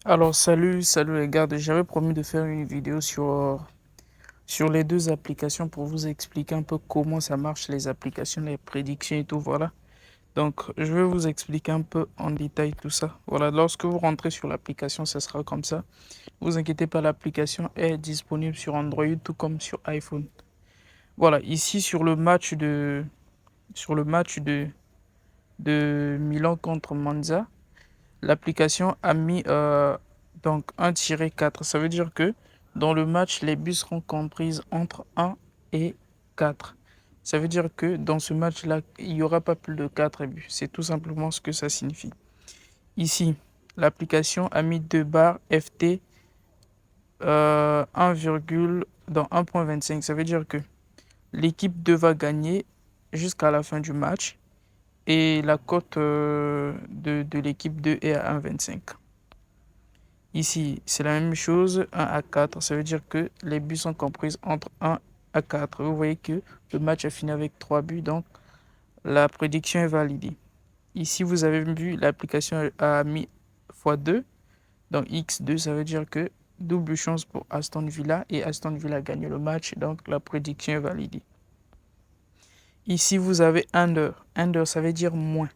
Alors salut les gars, j'avais promis de faire une vidéo sur les deux applications pour vous expliquer un peu comment ça marche les applications, les prédictions et tout, voilà. Donc je vais vous expliquer un peu en détail tout ça. Voilà, lorsque vous rentrez sur l'application, ça sera comme ça. Vous inquiétez pas, l'application est disponible sur Android tout comme sur iPhone. Voilà, ici sur le match de Milan contre Monza. L'application a mis donc 1-4. Ça veut dire que dans le match, les buts seront comprises entre 1 et 4. Ça veut dire que dans ce match-là, il n'y aura pas plus de 4 buts. C'est tout simplement ce que ça signifie. Ici, l'application a mis 2 barres FT 1, dans 1.25. Ça veut dire que l'équipe 2 va gagner jusqu'à la fin du match et la cote de l'équipe 2 est à 1,25. Ici, c'est la même chose, 1 à 4, ça veut dire que les buts sont comprises entre 1 à 4. Vous voyez que le match a fini avec 3 buts, donc la prédiction est validée. Ici, vous avez vu, l'application a mis x2, donc x2, ça veut dire que double chance pour Aston Villa et Aston Villa gagne le match, donc la prédiction est validée. Ici, vous avez under. Under, ça veut dire moins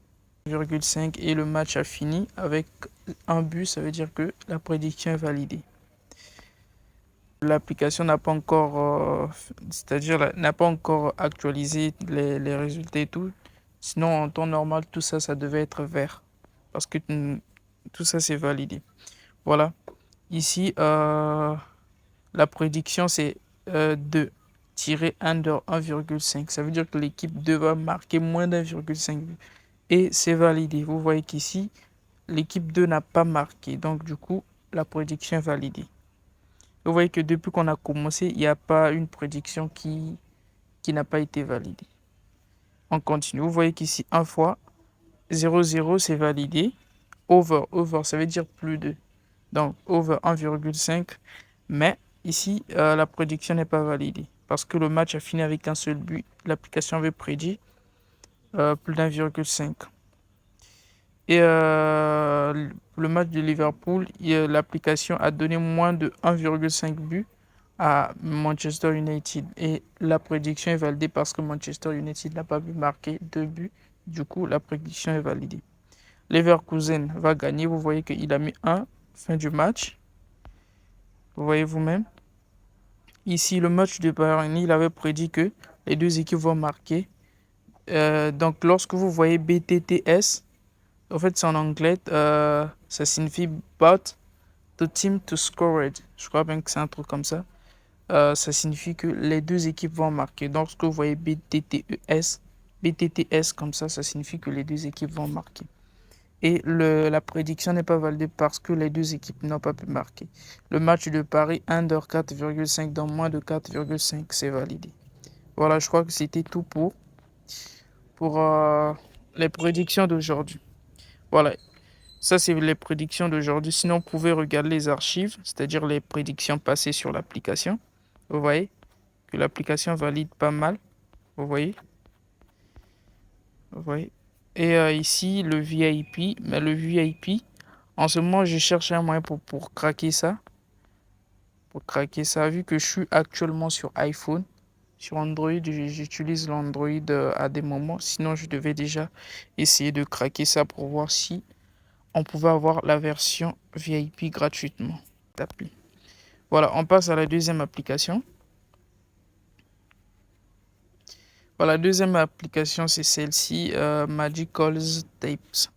1,5 et le match a fini avec un but, ça veut dire que la prédiction est validée. L'application n'a pas encore, c'est-à-dire n'a pas encore actualisé les résultats et tout. Sinon, en temps normal, tout ça, ça devait être vert. Parce que tout ça, c'est validé. Voilà. Ici, la prédiction, c'est 2 tirer under 1,5. Ça veut dire que l'équipe 2 va marquer moins d'1,5. Et c'est validé. Vous voyez qu'ici, l'équipe 2 n'a pas marqué. Donc, du coup, la prédiction est validée. Vous voyez que depuis qu'on a commencé, il n'y a pas une prédiction qui n'a pas été validée. On continue. Vous voyez qu'ici, 1 fois 0,0, c'est validé. Over, ça veut dire plus de. Donc, over 1,5. Mais ici, la prédiction n'est pas validée. Parce que le match a fini avec un seul but. L'application avait prédit plus d'1,5. Et le match de Liverpool, l'application a donné moins de 1,5 but à Manchester United. Et la prédiction est validée parce que Manchester United n'a pas pu marquer 2 buts. Du coup, la prédiction est validée. Leverkusen va gagner. Vous voyez qu'il a mis 1 fin du match. Vous voyez vous-même. Ici, le match de Bayern, il avait prédit que les deux équipes vont marquer. Donc, lorsque vous voyez BTTS, en fait, c'est en anglais, ça signifie But the team to score it. Je crois bien que c'est un truc comme ça. Ça signifie que les deux équipes vont marquer. Donc, ce que vous voyez BTTS comme ça signifie que les deux équipes vont marquer. Et la prédiction n'est pas validée parce que les deux équipes n'ont pas pu marquer. Le match de Paris, under 4,5 dans moins de 4,5, c'est validé. Voilà, je crois que c'était tout pour les prédictions d'aujourd'hui. Voilà, ça c'est les prédictions d'aujourd'hui. Sinon, vous pouvez regarder les archives, c'est-à-dire les prédictions passées sur l'application. Vous voyez que l'application valide pas mal. Vous voyez. Vous voyez. Et ici, le VIP. Mais le VIP, en ce moment, je cherche un moyen pour craquer ça. Pour craquer ça, vu que je suis actuellement sur iPhone. Sur Android, j'utilise l'Android à des moments. Sinon, je devais déjà essayer de craquer ça pour voir si on pouvait avoir la version VIP gratuitement. Voilà, on passe à la deuxième application. Voilà, la deuxième application, c'est celle-ci, Magicals Tapes.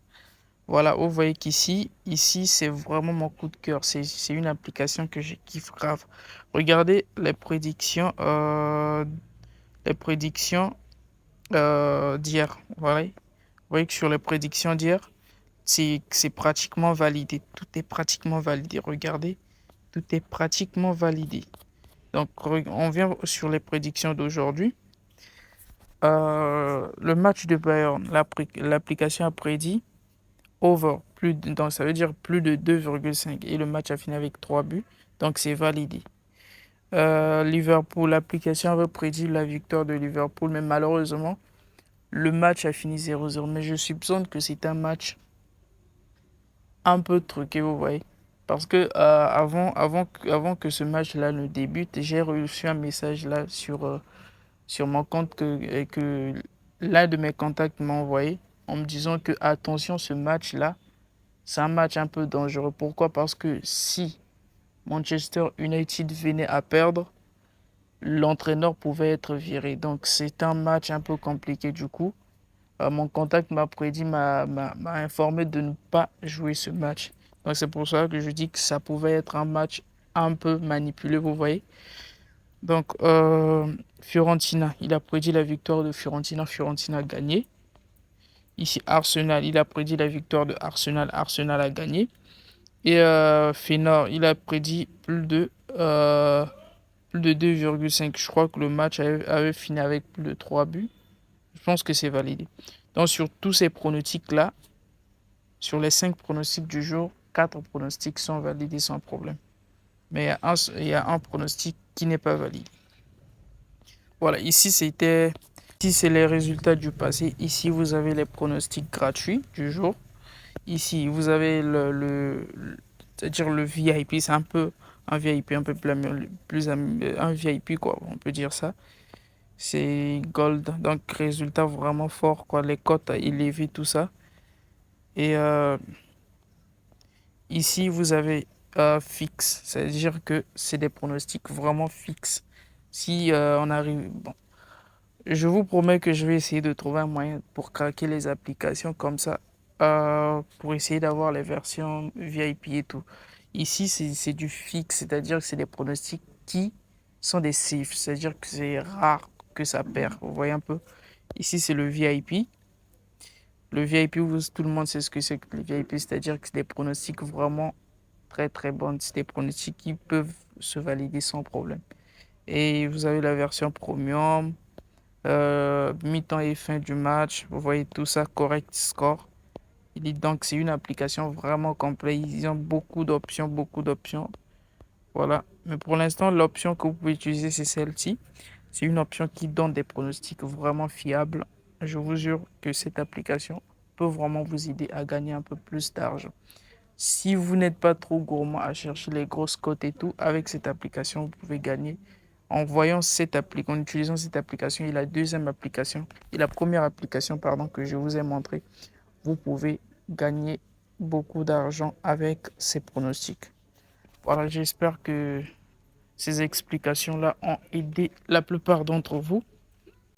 Voilà, vous voyez qu'ici, c'est vraiment mon coup de cœur. C'est une application que je kiffe grave. Regardez les prédictions d'hier. Voilà. Vous voyez que sur les prédictions d'hier, c'est pratiquement validé. Tout est pratiquement validé. Regardez, tout est pratiquement validé. Donc, on vient sur les prédictions d'aujourd'hui. Le match de Bayern, l'application a prédit over, donc ça veut dire plus de 2,5. Et le match a fini avec 3 buts, donc c'est validé. Liverpool, l'application avait prédit la victoire de Liverpool, mais malheureusement, le match a fini 0-0. Mais je soupçonne que c'est un match un peu truqué, vous voyez. Parce que avant que ce match-là ne débute, j'ai reçu un message là sur mon compte que l'un de mes contacts m'a envoyé en me disant que attention, ce match-là, c'est un match un peu dangereux. Pourquoi? Parce que si Manchester United venait à perdre, l'entraîneur pouvait être viré. Donc c'est un match un peu compliqué du coup. Mon contact m'a prédit, m'a informé de ne pas jouer ce match. Donc c'est pour ça que je dis que ça pouvait être un match un peu manipulé, vous voyez. Donc Fiorentina, il a prédit la victoire de Fiorentina, Fiorentina a gagné. Ici Arsenal, il a prédit la victoire de Arsenal, Arsenal a gagné. Et Feyenoord, il a prédit plus de 2,5. Je crois que le match avait fini avec plus de 3 buts. Je pense que c'est validé. Donc sur tous ces pronostics-là, sur les 5 pronostics du jour, 4 pronostics sont validés sans problème. Mais il y a un pronostic qui n'est pas validé. Voilà, ici c'est les résultats du passé. Ici, vous avez les pronostics gratuits du jour. Ici, vous avez c'est-à-dire le VIP, c'est un peu un VIP un peu un VIP quoi, on peut dire ça. C'est gold, donc résultat vraiment fort quoi, les cotes élevées tout ça. Et ici, vous avez fixe, c'est-à-dire que c'est des pronostics vraiment fixes. Si on arrive, bon, je vous promets que je vais essayer de trouver un moyen pour craquer les applications comme ça, pour essayer d'avoir les versions VIP et tout. Ici, c'est du fixe, c'est-à-dire que c'est des pronostics qui sont des safe, c'est-à-dire que c'est rare que ça perd. Vous voyez un peu? Ici, c'est le VIP. Le VIP, tout le monde sait ce que c'est que le VIP, c'est-à-dire que c'est des pronostics vraiment très très bons. C'est des pronostics qui peuvent se valider sans problème. Et vous avez la version premium, mi-temps et fin du match. Vous voyez tout ça, correct score. Donc c'est une application vraiment complète. Ils ont beaucoup d'options, beaucoup d'options. Voilà. Mais pour l'instant, l'option que vous pouvez utiliser, c'est celle-ci. C'est une option qui donne des pronostics vraiment fiables. Je vous jure que cette application peut vraiment vous aider à gagner un peu plus d'argent. Si vous n'êtes pas trop gourmand à chercher les grosses cotes et tout, avec cette application, vous pouvez gagner en utilisant cette application et la deuxième application et la première application pardon, que je vous ai montré, vous pouvez gagner beaucoup d'argent avec ces pronostics. Voilà, j'espère que ces explications-là ont aidé la plupart d'entre vous.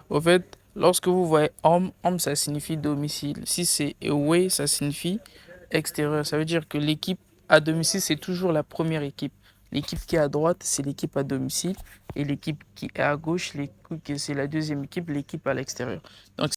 Au fait, lorsque vous voyez home, ça signifie domicile. Si c'est away, ça signifie extérieur. Ça veut dire que l'équipe à domicile, c'est toujours la première équipe. L'équipe qui est à droite, c'est l'équipe à domicile. Et l'équipe qui est à gauche, c'est la deuxième équipe, l'équipe à l'extérieur. Donc,